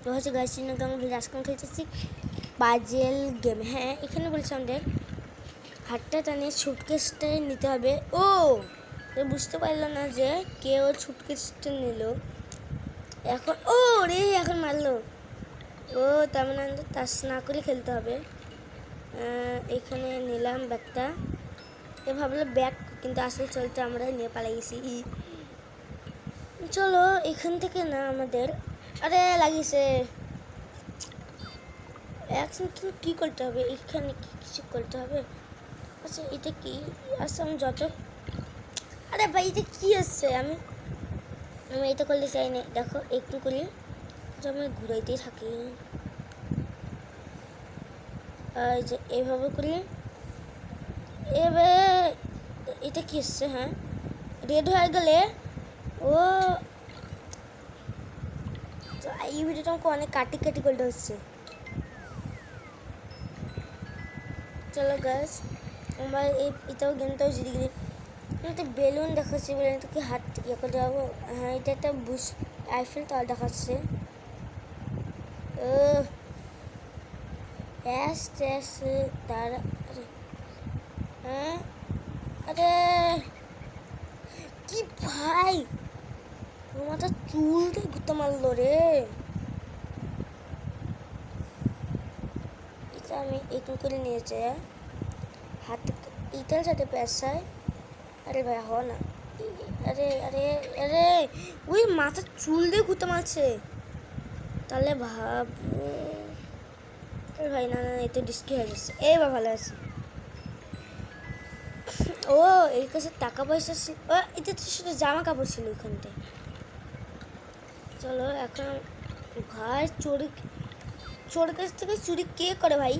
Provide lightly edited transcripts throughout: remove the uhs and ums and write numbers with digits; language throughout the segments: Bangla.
তো হচ্ছে গাছ আজকে খেলতেছি পাজেল গেম। হ্যাঁ, এখানে বলছি আমাদের হাতটা টানিয়ে সুটকেসটা নিতে হবে। ও বুঝতে পারলো না যে কেউ সুটকেসটা নিল। এখন ও রে এখন মারলো। ও তার মানে টাচ না করে খেলতে হবে। এখানে নিলাম ব্যাগটা। এ ভাবলো ব্যাগ, কিন্তু আসলে চলতে আমরা নিয়ে পালাই গেছি। চলো এখান থেকে না আমাদের, আরে লাগিয়েছে এখন কি করতে হবে, এখানে কি কিছু করতে হবে। আচ্ছা এটা কি? আচ্ছা আমি যত, আরে ভাই এটা কি আসছে, আমি এটা করলে চাই না। দেখো একটু করি আমি ঘুরাইতেই থাকি। আর যে এইভাবে করি, এবার এটা কি আসছে? হ্যাঁ রেড হয়ে গেলে ও এই ভিডিওটা আমাকে অনেক কাটি করতে হচ্ছে। চলো গাছ আমরা এটাও গেমটাও জিতে গেলি। একটা বেলুন দেখাচ্ছে, বেলুনটা কি হাত ইয়ে করে যাবো। হ্যাঁ এটা একটা বুশ আইফেল টাওয়ার দেখাচ্ছে। তার হ্যাঁ আরে কি ভাই মাথা চুল দিয়ে ঘুরতে মারলো রে। এটা আমি একটু করে নিয়েছে হাত ইটার সাথে পেশায়। আরে ভাই হ না, আরে আরে আরে ওই মাথা চুল দিয়ে ঘুরতে মারছে। তাহলে ভাব ভাই, না না এটা ডিস্কি হয়ে যাচ্ছে। এই বা ভালো আছে। ও এর কাছে টাকা পয়সা ছিল, এটা তো শুধু জামা কাপড় ছিল ওখানটায়। চলো এখন ভাই চোর কাছ থেকে চুরি কে করে ভাই?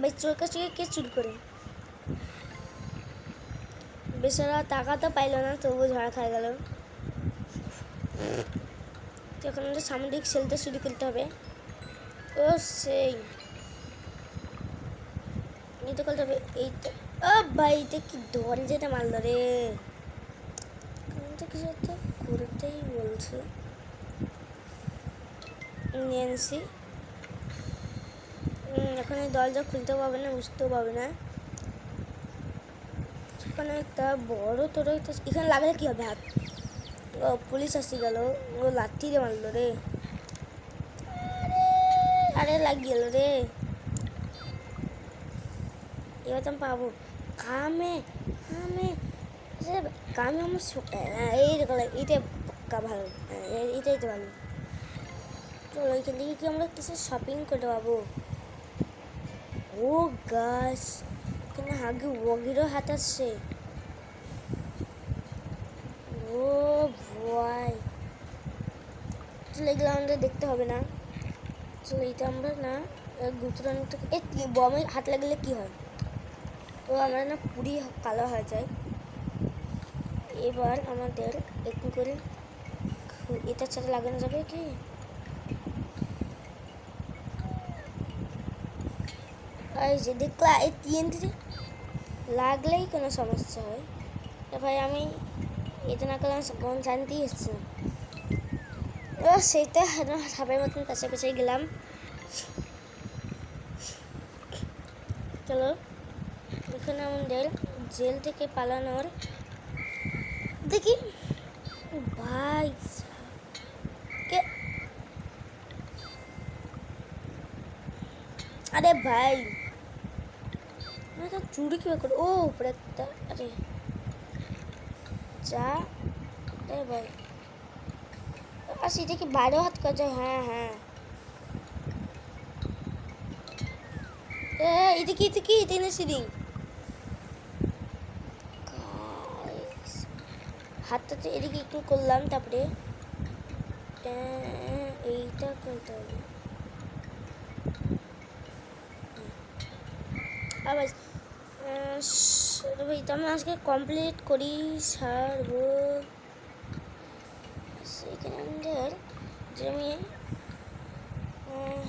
ভাই চোর কাছ থেকে কে চুরি করে? বেচারা টাকা তো পাইল না, তবুও ঝাড়া খাই গেল। এখন আমাদের সামুদ্রিক সেলটা চুরি করতে হবে। ও সেই এটা করতে হবে। এইটা ও ভাই এটা কি ধরে যেটা মারল রে। কিছু একটা করতেই বলছে নিয়েছি। এখন এই দরজা খুলতেও পাবে না, বুঝতেও পাবে না। এখানে একটা বড় তোর এখানে লাগলে কি হবে? হাত ও পুলিশ আসি গেল, ও লাঠি দিয়ে মারলো রে। আরে লাগিয়ে গেল রে। এবার তো আমি পাবো কামে কামে কামে আমার এইটা পাক্কা ভালো। এইটাই তো ভালো। চলো এখান থেকে কি আমরা কিছু শপিং করতে পাবো? ও গাছ এখানে আগে ওগিরও হাত আসছে। ও ভয়, চলো এগুলো আমাদের দেখতে হবে না। চলো এটা আমরা না গুজরানো থেকে বমে হাত লাগলে কি হয়? তো আমরা না পুরি কালো হয়ে যায়। এবার আমাদের একটু করে এটার সাথে লাগানো যাবে কি? এই যে দেখলা এই TNT লাগলেই কোনো সমস্যা হয়। ভাই আমি এটা না করলাম মন শান্তি হচ্ছে। ও সেটা সাপের মতন পেছে পেছে গেলাম। চলো এখানে আমাদের জেল থেকে পালানোর দেখি ভাই কে। আরে ভাই চুরি কি করে? ও উপরে একটা, আরে যা রে ভাই। আর সেটা কি বাইরেও হাত কাজ? হ্যাঁ হ্যাঁ এটা কি এটা সিলিং হাতটা তো এদিকে একটু করলাম, তারপরে এইটা করতে হবে আবার। তো আমি আজকে কমপ্লিট করি সারবো। সেখানে আমাদের যে আমি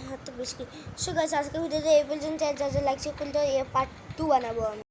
হাতটা বেশি। সো গাইস আজকে ভিডিওতে এই পর্যন্ত, যা যা লাইক শেয়ার করতে পার্ট 2 বানাবো আমি।